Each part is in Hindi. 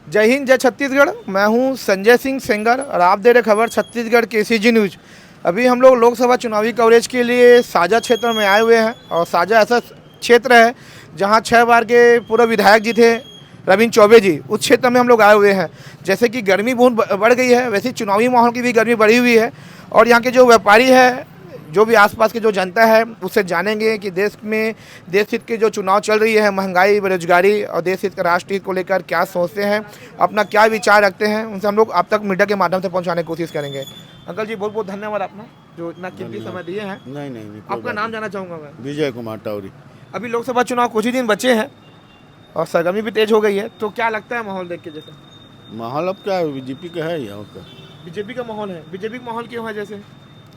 जय हिंद, जय छत्तीसगढ़। मैं हूं संजय सिंह सेंगर और आप दे रहे खबर छत्तीसगढ़ केसीजी न्यूज। अभी हम लोग लोकसभा चुनावी कवरेज के लिए साजा क्षेत्र में आए हुए हैं और साजा ऐसा क्षेत्र है जहां 6 बार के पूर्व विधायक जी थे रविंद्र चौबे जी। उस क्षेत्र में हम लोग आए हुए हैं। जैसे कि गर्मी बहुत बढ़ गई है, वैसे ही चुनावी माहौल की भी गर्मी बढ़ी हुई है और यहाँ के जो व्यापारी है, जो भी आसपास की जो जनता है, उससे जानेंगे कि देश में देश हित के जो चुनाव चल रही है, महंगाई, बेरोजगारी और देश हित का राष्ट्र हित को लेकर क्या सोचते हैं, अपना क्या विचार रखते हैं, उनसे हम लोग आप तक मीडिया के माध्यम से पहुंचाने की कोशिश करेंगे। अंकल जी, बहुत बहुत धन्यवाद आपने जो इतना कीमती समय दिए हैं। नहीं, आपका नाम जानना चाहूँगा मैं। विजय कुमार टावरी। अभी लोकसभा चुनाव कुछ ही दिन बचे हैं और सरगर्मी भी तेज हो गई है, तो क्या लगता है माहौल देख के? जैसे माहौल अब क्या है, बीजेपी का है यहाँ का। बीजेपी का माहौल है। बीजेपी का माहौल क्यों है? जैसे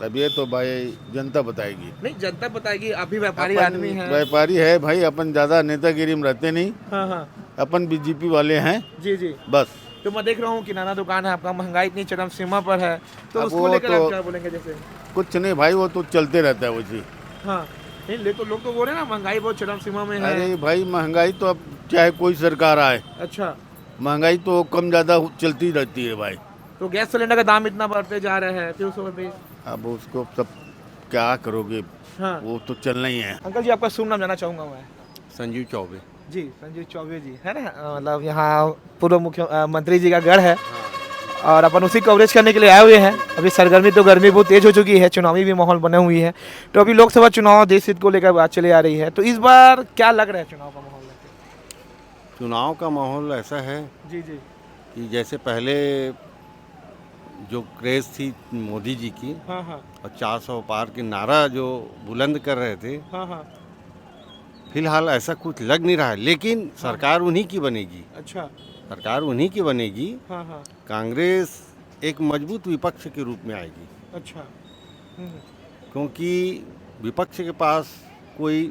अब ये तो भाई जनता बताएगी। नहीं, जनता बताएगी। आप भी व्यापारी अपन आदमी हैं। व्यापारी है भाई, अपन ज्यादा नेतागिरी में रहते नहीं। हाँ हाँ, अपन बीजेपी वाले हैं जी जी। बस। तो मैं देख रहा हूँ किराना दुकान है आपका, महंगाई इतनी चरम सीमा पर है, तो अब उसको वो लेकर आप तो- क्या बोलेंगे? जैसे कुछ नहीं भाई, वो तो चलते रहता है वैसे। हाँ, नहीं लोग तो बोल रहे हैं ना महंगाई बहुत चरम सीमा में है। अरे भाई, महंगाई तो अब चाहे कोई सरकार आए, अच्छा, महंगाई तो कम ज्यादा चलती रहती है भाई। तो गैस सिलेंडर का दाम इतना बढ़ते जा रहा है, 300 रुपये। अब उसको सब क्या करोगे, हाँ वो तो चलना ही है। अंकल जी, आपका शुभ नाम जानना चाहूँगा मैं। संजीव चौबे। जी, संजीव चौबे जी है ना। मतलब यहाँ पूर्व मुख्यमंत्री जी का गढ़ है और अपन उसी कवरेज करने के लिए आए हुए हैं। अभी सरगर्मी तो गर्मी बहुत तेज हो चुकी है, चुनावी भी माहौल बने हुई है, तो अभी लोकसभा चुनाव देश हित को लेकर बात चली आ रही है। तो इस बार क्या लग रहा है चुनाव का माहौल? चुनाव का माहौल ऐसा है जी जी। कि जैसे पहले जो क्रेज थी मोदी जी की हाँ हाँ और 400 पार के नारा जो बुलंद कर रहे थे, हाँ हाँ। फिलहाल ऐसा कुछ लग नहीं रहा है। लेकिन सरकार उन्हीं की बनेगी, अच्छा। सरकार उन्हीं की बनेगी। हाँ हाँ। कांग्रेस एक मजबूत विपक्ष के रूप में आएगी, अच्छा। क्योंकि विपक्ष के पास कोई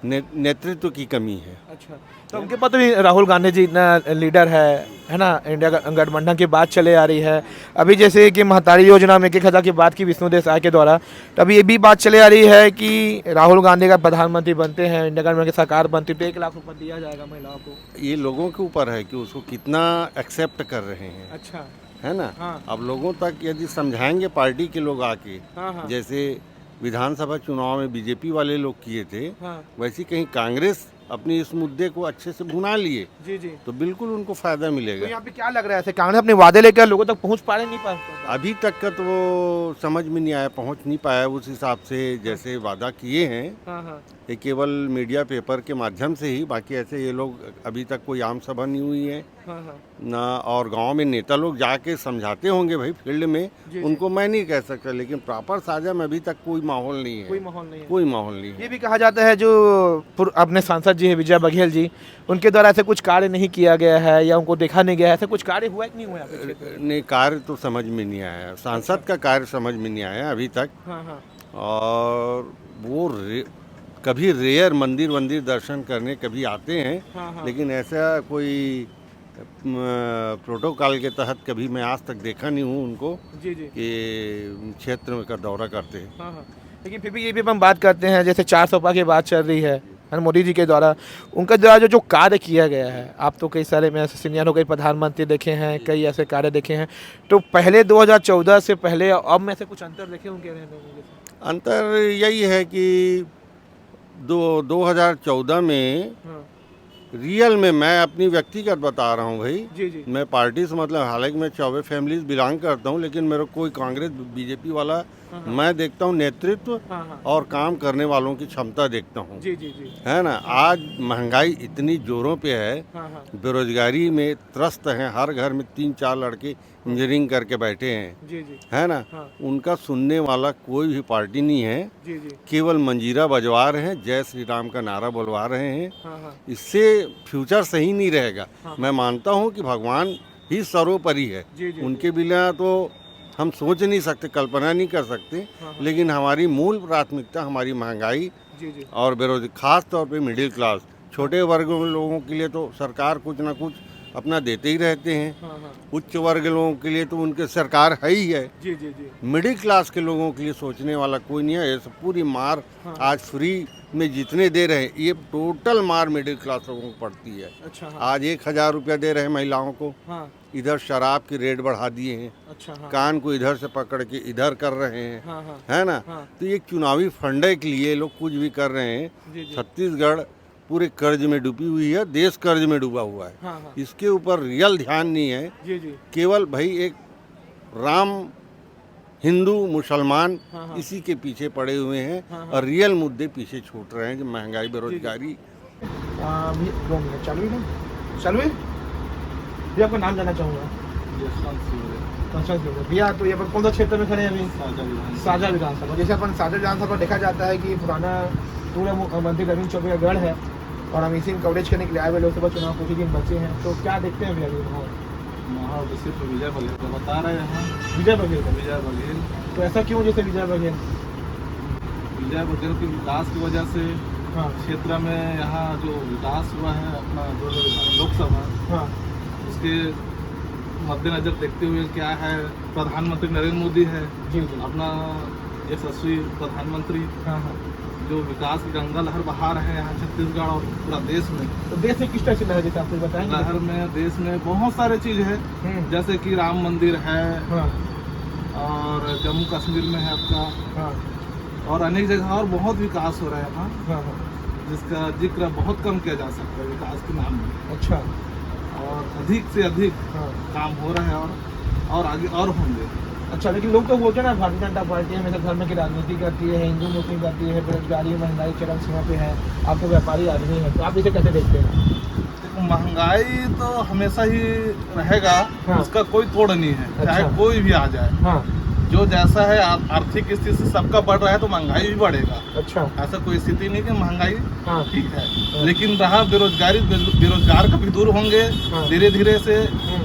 नेतृत्व की कमी है। अच्छा, तो उनके पास तो भी राहुल गांधी जी इतना लीडर है ना। इंडिया गठबंधन की बात चले आ रही है। अभी जैसे कि महतारी योजना में 1,000 की बात की विष्णु देसाई के द्वारा, तो अभी ये भी बात चले आ रही है कि राहुल गांधी का प्रधानमंत्री बनते हैं, इंडिया गठबंधन की सरकार बनती तो 1 लाख रुपये दिया जाएगा महिलाओं को। ये लोगों के ऊपर है कि उसको कितना एक्सेप्ट कर रहे हैं, अच्छा। है ना। हाँ। अब लोगों तक यदि समझाएंगे पार्टी के लोग आके, हाँ हाँ जैसे विधानसभा चुनाव में बीजेपी वाले लोग किए थे, हाँ। वैसे कहीं कांग्रेस अपनी इस मुद्दे को अच्छे से भुना लिए जी जी। तो बिल्कुल उनको फायदा तो मिलेगा। यहाँ पे क्या लग रहा है, कांग्रेस अपने वादे लेकर लोगों तक पहुँच पा रहे नहीं पा? अभी तक का तो वो समझ में नहीं आया, पहुंच नहीं पाया उस हिसाब से जैसे वादा किए हैं। हाँ हाँ। ये केवल मीडिया पेपर के माध्यम से ही, बाकी ऐसे ये लोग अभी तक कोई आम सभा नहीं हुई है हाँ हाँ। ना। और गांव में नेता लोग जाके समझाते होंगे भाई फील्ड में, जी। उनको मैं नहीं कह सकता, लेकिन प्रॉपर साझा में अभी तक कोई माहौल नहीं है। कोई माहौल नहीं है। कोई माहौल नहीं है। ये भी कहा जाता है जो अपने सांसद जी हैं विजय बघेल जी, उनके द्वारा ऐसे कुछ कार्य नहीं किया गया है या उनको देखा नहीं गया है, ऐसे कुछ कार्य हुआ कि नहीं हुआ आपके क्षेत्र में? नहीं, कार्य तो समझ में नहीं आया, सांसद का कार्य समझ में नहीं आया अभी तक। हाँ हाँ। और वो कभी रेयर मंदिर दर्शन करने कभी आते हैं, हाँ हाँ। लेकिन ऐसा कोई प्रोटोकॉल के तहत कभी मैं आज तक देखा नहीं हूँ उनको जी जी। कि क्षेत्र का दौरा करते हैं। हाँ हाँ। लेकिन फिर भी ये भी हम बात करते हैं, जैसे 400 पार की बात चल रही है मोदी जी के द्वारा, उनके द्वारा जो कार्य किया गया है, आप तो कई सारे में सीनियर हो गए, प्रधानमंत्री देखे हैं, कई ऐसे कार्य देखे हैं, तो पहले 2014 से पहले अब में से कुछ अंतर देखे होंगे रहने में? अंतर यही है कि 2014 में हाँ। रियल में, मैं अपनी व्यक्तिगत बता रहा हूँ भाई, जी जी। मैं पार्टी से मतलब, हालांकि मैं चौबे फैमिली से बिलोंग करता हूँ, लेकिन मेरा कोई कांग्रेस बीजेपी वाला, मैं देखता हूँ नेतृत्व हाँ हाँ। और काम करने वालों की क्षमता देखता हूँ, जी जी जी। है ना। आज महंगाई इतनी जोरों पे है, हाँ हाँ। बेरोजगारी में त्रस्त हैं, हर घर में 3-4 लड़के इंजीनियरिंग करके बैठे हैं, जी जी। है ना। हाँ। उनका सुनने वाला कोई भी पार्टी नहीं है, जी जी। केवल मंजीरा बजवा रहे हैं, जय श्री राम का नारा बुलवा रहे हैं। हाँ हाँ। इससे फ्यूचर सही नहीं रहेगा। हाँ। मैं मानता हूँ कि भगवान ही सर्वोपरि है, जी जी। उनके बिना तो हम सोच नहीं सकते, कल्पना नहीं कर सकते। हाँ। लेकिन हमारी मूल प्राथमिकता हमारी महंगाई जी जी। और बेरोजगारी, खास तौर पे मिडिल क्लास छोटे वर्गों के लोगों के लिए तो सरकार कुछ ना कुछ अपना देते ही रहते हैं। हाँ हाँ उच्च वर्ग लोगों के लिए तो उनके सरकार है ही है, जी जी जी मिडिल क्लास के लोगों के लिए सोचने वाला कोई नहीं है। ये सब पूरी मार हाँ। आज फ्री में जितने दे रहे हैं ये टोटल मार मिडिल क्लास लोगों को पड़ती है। अच्छा हाँ आज 1000 रुपया दे रहे हैं महिलाओं को, हाँ इधर शराब की रेट बढ़ा दिए हैं, अच्छा हाँ कान को इधर से पकड़ के इधर कर रहे हैं, हाँ हाँ है ना। हाँ। तो ये चुनावी फंडे के लिए लोग कुछ भी कर रहे हैं। जी जी छत्तीसगढ़ पूरे कर्ज में डूबी हुई है, देश कर्ज में डूबा हुआ है। हाँ हाँ इसके ऊपर रियल ध्यान नहीं है। जी जी केवल भाई एक राम हिंदू मुसलमान हाँ, हाँ। इसी के पीछे पड़े हुए हैं हाँ, हाँ। और रियल मुद्दे पीछे छूट रहे हैं कि महंगाई बेरोजगारी। भैया 2 मिनट चालू है ना चालू है भैया आपका नाम जानना चाहूँगा भैया तो ये अपन कौन सा क्षेत्र में खड़े हैं अभी साझा विधानसभा जैसे अपन साझा विधानसभा देखा जाता है कि पुराना पूर्व मंत्री रविंद्र चौबे का गढ़ है और हम इसी में कवरेज करने के लिए आए हुए लोकसभा चुनाव कुछ ही दिन बचे हैं तो क्या देखते हैं भैया अभी सिर्फ विजय बघेल को बता रहे हैं। विजय बघेल का विजय बघेल तो ऐसा क्यों जैसे विजय बघेल के विकास की वजह से हाँ क्षेत्र में यहाँ जो विकास हुआ है अपना जो लोकसभा हाँ उसके मद्देनजर देखते हुए क्या है प्रधानमंत्री नरेंद्र मोदी है जी जी अपना यशस्वी प्रधानमंत्री हाँ हाँ जो विकास की गंगा लहर बहा रहे हैं यहाँ छत्तीसगढ़ और पूरा देश में। तो देश में किस तरह से लहर जैसे आपको बताएंगे लहर में देश में बहुत सारे चीज़ है जैसे कि राम मंदिर है हाँ और जम्मू कश्मीर में है आपका हाँ और अनेक जगह और बहुत विकास हो रहा है यहाँ हाँ हाँ जिसका जिक्र बहुत कम किया जा सकता है विकास के नाम में अच्छा और अधिक से अधिक हाँ काम हो रहा है और आगे और होंगे। अच्छा लेकिन लोग तो बोलते हैं ना भारतीय जनता पार्टी हमेशा धर्म की राजनीति करती है हिंदू मुस्लिम करती है बेरोजगारी महंगाई चरम सीमा पे है आप तो व्यापारी आदमी है तो आप इसे कैसे देखते हैं देखो महंगाई तो हमेशा ही रहेगा हाँ। उसका कोई तोड़ नहीं है चाहे अच्छा। कोई भी आ जाए हाँ जो जैसा है आर्थिक स्थिति से सबका बढ़ रहा है तो महंगाई भी बढ़ेगा। अच्छा ऐसा कोई स्थिति नहीं कि महंगाई हाँ ठीक है लेकिन रहा बेरोजगार कभी दूर होंगे हाँ। धीरे धीरे से हम्म,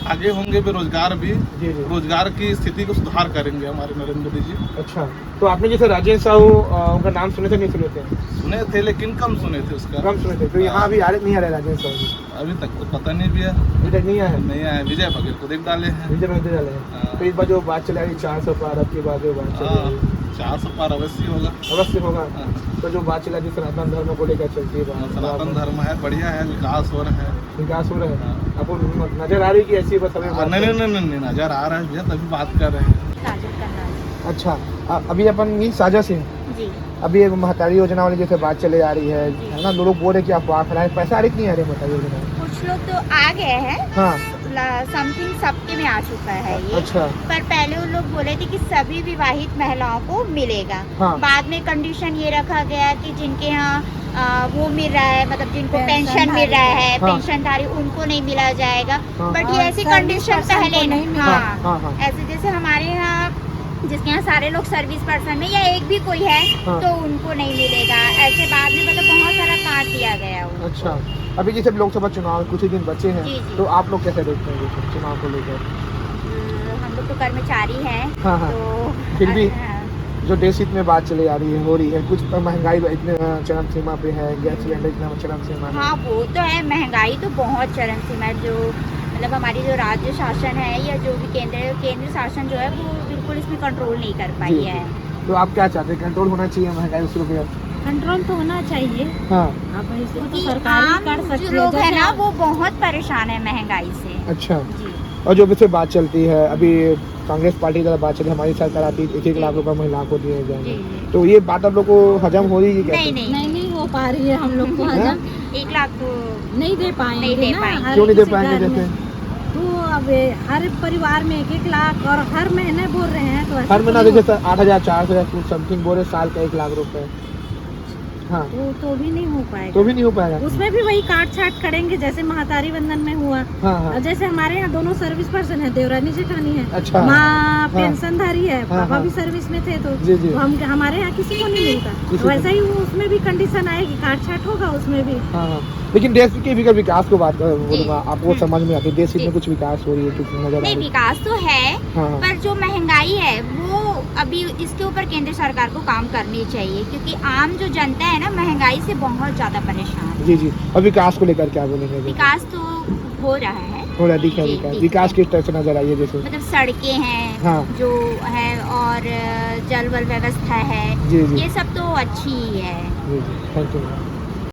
आगे होंगे बेरोजगार भी जी जी रोजगार की स्थिति को सुधार करेंगे हमारे नरेंद्र मोदी जी। अच्छा तो आपने जैसे राजेंद्र साहू उनका नाम सुने थे नहीं सुने थे सुने थे लेकिन कम सुने थे उसका कम सुने थे तो यहाँ अभी आ रहे नहीं आ रहे राजेंद्र साहू जी अभी तक तो पता नहीं भी है अभी तक नहीं आए हैं नहीं आया विजय बघेल को देख डाले हैं। विजय बघेल डाले हैं हाँ। तो इस बार जो बात चला रही 400 पार अब की बात जो बात चल रही है 400 पार अवश्य होगा। अवश्य होगा हाँ। तो जो बात चला जी सनातन धर्म को लेकर चलती है बात, सनातन धर्म है बढ़िया है विकास हो रहा है। विकास हो रहा है आपको नजर आ रही कि ऐसी बस हमें बात नहीं नहीं नहीं नजर आ रहा है भैया तभी बात कर रहे हैं। काजल करनाल अच्छा अभी अपन ये साझा सिंह जी अभी एक महतारी योजना वाली जैसे बात चले आ रही है ना लोग बोल रहे कि अफवाह फैलाए पैसा आ रही कि नहीं आ रही महतारी योजना कुछ लोग तो आ गए हैं हाँ समथिंग सबके में आ चुका है ये अच्छा पर पहले उन लोग बोले थे कि सभी विवाहित महिलाओं को मिलेगा हाँ। बाद में कंडीशन ये रखा गया कि जिनके यहाँ वो मिल रहा है मतलब जिनको पेंशन मिल रहा है हाँ। पेंशनधारी उनको नहीं मिला जाएगा हाँ। बट ये ऐसी कंडीशन पहले नहीं हाँ, हाँ, हाँ। ऐसे जैसे हमारे यहाँ जिसके यहाँ सारे लोग सर्विस पर्सन में या एक भी कोई है हाँ। तो उनको नहीं मिलेगा ऐसे बाद में मतलब बहुत सारा काट दिया गया उनको। अच्छा अभी जैसे लोकसभा चुनाव कुछ ही दिन बचे हैं जी, जी। तो आप लोग कैसे देखते हैं ये सब चुनाव को लेकर हम लोग तो कर्मचारी हैं हाँ, हाँ। तो फिर भी हाँ, जो देश हित में बात चली आ रही है हो रही है कुछ महंगाई इतने चरम सीमा पे है गैस सिलेंडर इतना चरम सीमा है हाँ वो तो है महंगाई तो बहुत चरम सीमा है जो मतलब हमारी जो राज्य शासन है या जो भी केंद्र शासन जो है वो बिल्कुल इसमें कंट्रोल नहीं कर पाई जी, है। तो आप क्या चाहते हैं कंट्रोल होना चाहिए महंगाई उस रुपये कंट्रोल तो होना चाहिए। हाँ अब ऐसे तो क्योंकि सरकार ही आम कर जो सकती है लोग है जैसे ना वो बहुत परेशान है महंगाई से। अच्छा जी और जो वैसे बात चलती है अभी कांग्रेस पार्टी की बात चली हमारी सरकार आती 1-1 लाख रुपए महिलाओं को दिए जाएंगे जी। तो ये बात आप लोग को हजम हो रही है क्या नहीं नहीं नहीं हो पा रही है हम लोग को हजम 1 लाख तो नहीं दे पाएंगे नहीं दे ना पाएंगे। हर क्यों नहीं दे किसी पाएंगे घर में। जैसे तो अब हर परिवार में 1-1 लाख और हर महीने बोल रहे हैं तो ऐसे हर महीना तो जैसे 8,400 समथिंग बोले साल का 1 लाख रुपए हाँ तो भी नहीं हो तो पाएगा भी नहीं हो पाएगा उसमें भी वही काट छाट करेंगे जैसे महातारी बंधन में हुआ। हाँ हाँ और जैसे हमारे यहाँ दोनों सर्विस पर्सन है देवरानी जेठानी है अच्छा माँ पेंशनधारी है हाँ, पापा हाँ। भी सर्विस में थे तो जी, जी। हम हमारे यहाँ किसी को नहीं किसी मिलता को वैसा ही उसमें भी कंडीशन आएगी काट छाट होगा उसमें भी। हाँ हाँ लेकिन देश के भी विकास को बात बोलूँगा आपको समझ में आती है देश हित में जी। कुछ विकास हो रही है कुछ नजर आ नहीं रही है विकास तो है हाँ पर जो महंगाई है वो अभी इसके ऊपर केंद्र सरकार को काम करनी चाहिए क्योंकि आम जो जनता है ना महंगाई से बहुत ज्यादा परेशान है। जी जी और विकास को लेकर क्या बोलेंगे जी? विकास तो हो रहा है, थोड़ा दिखा जी, विकास दिख विकास रहा किस तरह से नजर आई है जैसे मतलब सड़कें हैं हाँ। जो है और जल वल व्यवस्था है, जी जी ये सब तो अच्छी ही है। जी जी थैंक यू